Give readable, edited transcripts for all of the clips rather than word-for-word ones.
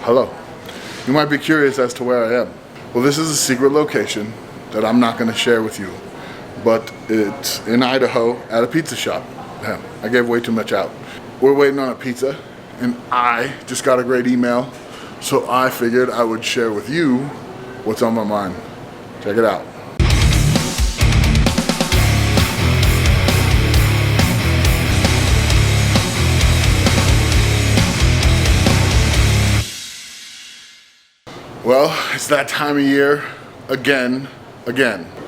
Hello. You might be curious as to where I am. Well, this is a secret location that I'm not going to share with you, but it's in Idaho at a pizza shop. Damn, I gave way too much out. We're waiting on a pizza, and I just got a great email, so I figured I would share with you what's on my mind. Check it out. Well, it's that time of year again. It's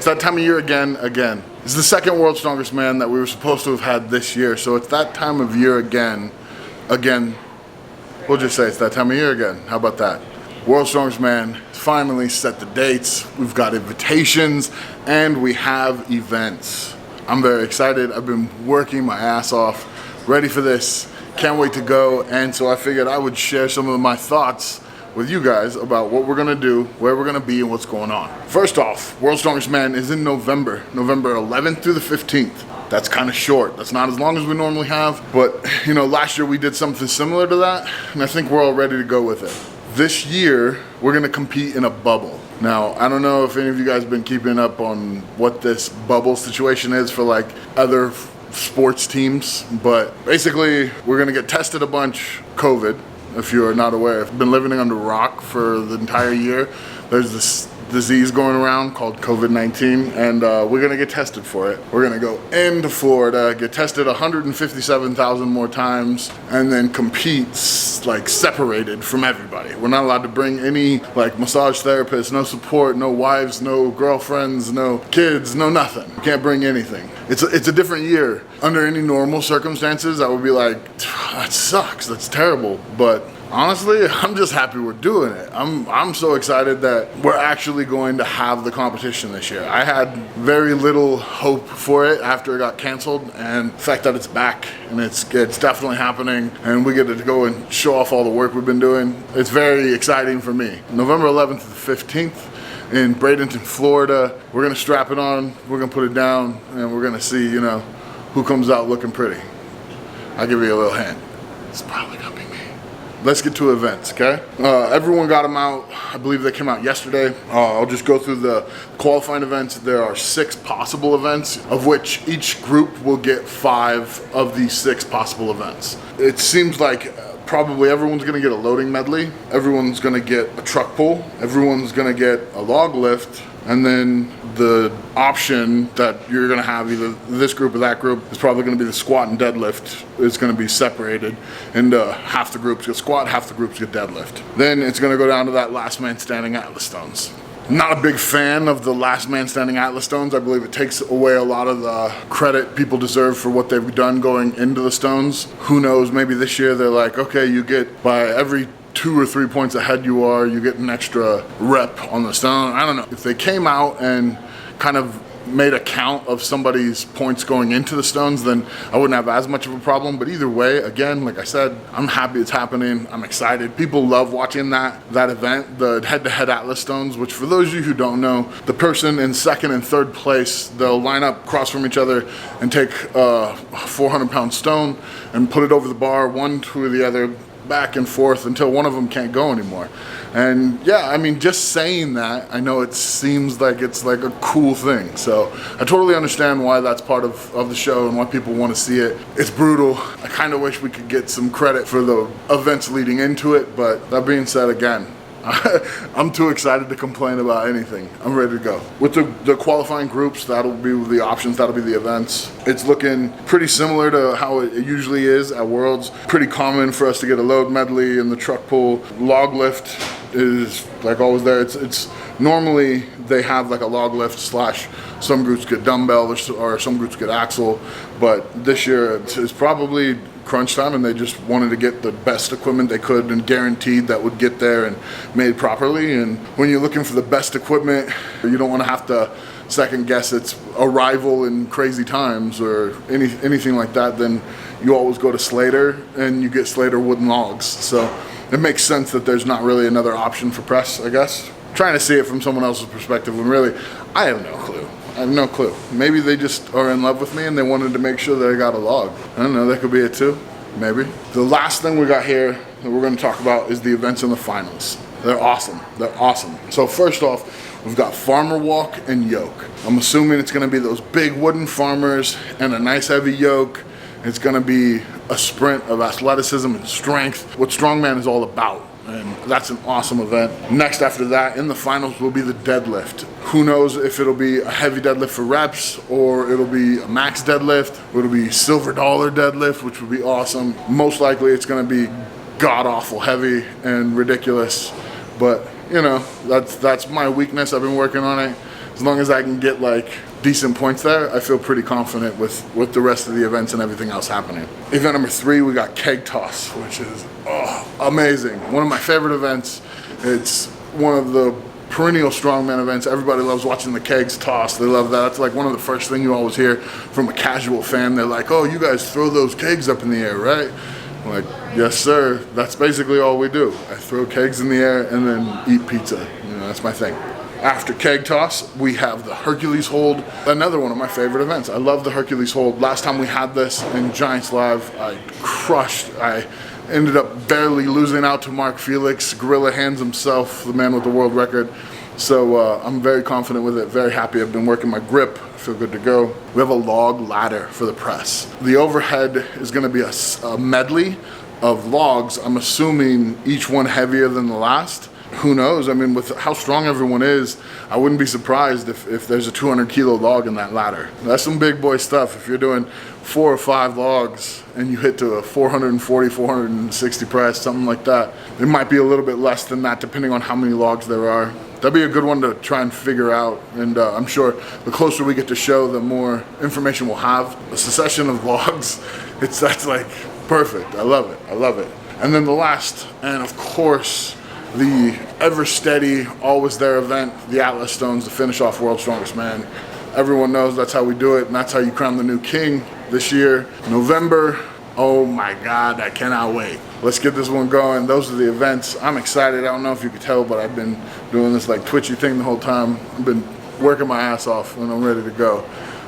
that time of year again. It's the second World's Strongest Man that we were supposed to have had this year, so it's that time of year again. We'll just say it's that time of year again. How about that? World's Strongest Man finally set the dates. We've got invitations and we have events. I'm very excited. I've been working my ass off, ready for this. Can't wait to go, and so I figured I would share some of my thoughts with you guys about what we're gonna do, where we're gonna be, and what's going on. First off, World's Strongest Man is in November 11th through the 15th. That's kind of short. That's not as long as we normally have, but you know, last year we did something similar to that, and I think we're all ready to go with it. This year, we're gonna compete in a bubble. Now, I don't know if any of you guys have been keeping up on what this bubble situation is for like other sports teams, but basically we're gonna get tested a bunch COVID. If you're not aware, if you've been living under a rock for the entire year, there's this disease going around called COVID-19, and we're gonna get tested for it. We're gonna go into Florida, get tested 157,000 more times, and then compete like separated from everybody. We're not allowed to bring any like massage therapists, no support, no wives, no girlfriends, no kids, no nothing. Can't bring anything. It's a different year. Under any normal circumstances, I would be like, that sucks, that's terrible. But honestly, I'm just happy we're doing it. I'm so excited that we're actually going to have the competition this year. I had very little hope for it after it got canceled, and the fact that it's back and it's definitely happening, and we get to go and show off all the work we've been doing, it's very exciting for me. November 11th to the 15th in Bradenton, Florida. We're gonna strap it on, we're gonna put it down, and we're gonna see, you know, who comes out looking pretty. I'll give you a little hint. It's probably gonna be me. Let's get to events, okay? Everyone got them out. I believe they came out yesterday. I'll just go through the qualifying events. There are 6 possible events, of which each group will get 5 of these 6 possible events. It seems like probably everyone's gonna get a loading medley, everyone's gonna get a truck pull, everyone's gonna get a log lift, and then the option that you're gonna have, either this group or that group, is probably gonna be the squat and deadlift. It's gonna be separated into half the groups get squat, half the groups get deadlift. Then it's gonna go down to that last man standing Atlas stones. Not a big fan of the last man standing Atlas stones. I believe it takes away a lot of the credit people deserve for what they've done going into the stones. Who knows, maybe this year they're like, okay, you get by every 2 or 3 points ahead you get an extra rep on the stone. I don't know. If they came out and kind of made a count of somebody's points going into the stones, then I wouldn't have as much of a problem. But either way, again, like I said, I'm happy it's happening. I'm excited. People love watching that event, the head-to-head Atlas stones, which for those of you who don't know, the person in 2nd and 3rd place, they'll line up across from each other and take a 400-pound stone and put it over the bar, one to the other, back and forth until one of them can't go anymore. And yeah, I mean, just saying that, I know it seems like it's like a cool thing. So I totally understand why that's part of the show and why people want to see it. It's brutal. I kind of wish we could get some credit for the events leading into it, but that being said, again, I'm too excited to complain about anything. I'm ready to go. With the qualifying groups, that'll be the options, that'll be the events. It's looking pretty similar to how it usually is at Worlds. Pretty common for us to get a load medley and the truck pull. Log lift is like always there. It's normally they have like a log lift slash some groups get dumbbell or some groups get axle, but this year it's probably crunch time and they just wanted to get the best equipment they could and guaranteed that would get there and made properly. And when you're looking for the best equipment, you don't want to have to second guess its arrival in crazy times or anything like that. Then you always go to Slater and you get Slater wooden logs. So it makes sense that there's not really another option for press, I guess. Trying to see it from someone else's perspective when really I have no clue. I have no clue. Maybe they just are in love with me and they wanted to make sure that I got a log. I don't know, that could be it too. maybe. The last thing we got here that we're gonna talk about is the events in the finals. They're awesome, they're awesome. So first off, we've got farmer walk and yoke. I'm assuming it's gonna be those big wooden farmers and a nice heavy yoke. It's gonna be a sprint of athleticism and strength, what strongman is all about. And that's an awesome event. Next after that, in the finals will be the deadlift. Who knows if it'll be a heavy deadlift for reps or it'll be a max deadlift, or it'll be silver dollar deadlift, which would be awesome. Most likely it's gonna be god awful heavy and ridiculous, but you know, that's my weakness. I've been working on it. As long as I can get like decent points there, I feel pretty confident with the rest of the events and everything else happening. Event number 3, we got keg toss, which is amazing. One of my favorite events. It's one of the perennial strongman events. Everybody loves watching the kegs toss. They love that. That's like one of the first things you always hear from a casual fan. They're like, oh, you guys throw those kegs up in the air, right? I'm like, yes, sir. That's basically all we do. I throw kegs in the air and then eat pizza. You know, that's my thing. After keg toss, we have the Hercules hold, another one of my favorite events. I love the Hercules hold. Last time we had this in Giants Live, I crushed. I ended up barely losing out to Mark Felix, Gorilla Hands himself, the man with the world record. So I'm very confident with it, very happy. I've been working my grip, I feel good to go. We have a log ladder for the press. The overhead is gonna be a medley of logs. I'm assuming each one heavier than the last. Who knows? I mean, with how strong everyone is, I wouldn't be surprised if there's a 200 kilo log in that ladder. That's some big boy stuff. If you're doing 4 or 5 logs and you hit to a 440, 460 press, something like that, it might be a little bit less than that depending on how many logs there are. That'd be a good one to try and figure out, and I'm sure the closer we get to show, the more information we'll have. A succession of logs, that's like perfect. I love it, I love it. And then the last, and of course, the ever steady, always there event, the Atlas Stones, to finish off World's Strongest Man. Everyone knows that's how we do it, and that's how you crown the new king this year. November, oh my God, I cannot wait. Let's get this one going. Those are the events. I'm excited. I don't know if you could tell, but I've been doing this like twitchy thing the whole time. I've been working my ass off and I'm ready to go.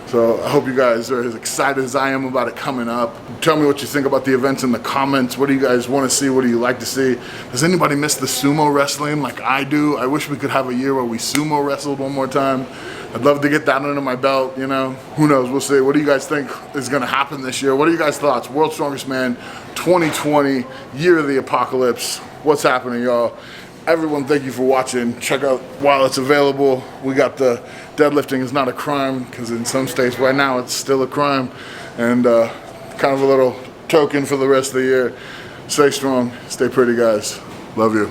So I hope you guys are as excited as I am about it coming up. Tell me what you think about the events in the comments. What do you guys want to see? What do you like to see? Does anybody miss the sumo wrestling like I do? I wish we could have a year where we sumo wrestled one more time. I'd love to get that under my belt, you know. Who knows? We'll see. What do you guys think is going to happen this year? What are you guys' thoughts? World's Strongest Man 2020, year of the apocalypse. What's happening, y'all? Everyone, thank you for watching. Check out while it's available. We got the deadlifting is not a crime, because in some states right now it's still a crime, and kind of a little token for the rest of the year. Stay strong, stay pretty, guys. Love you.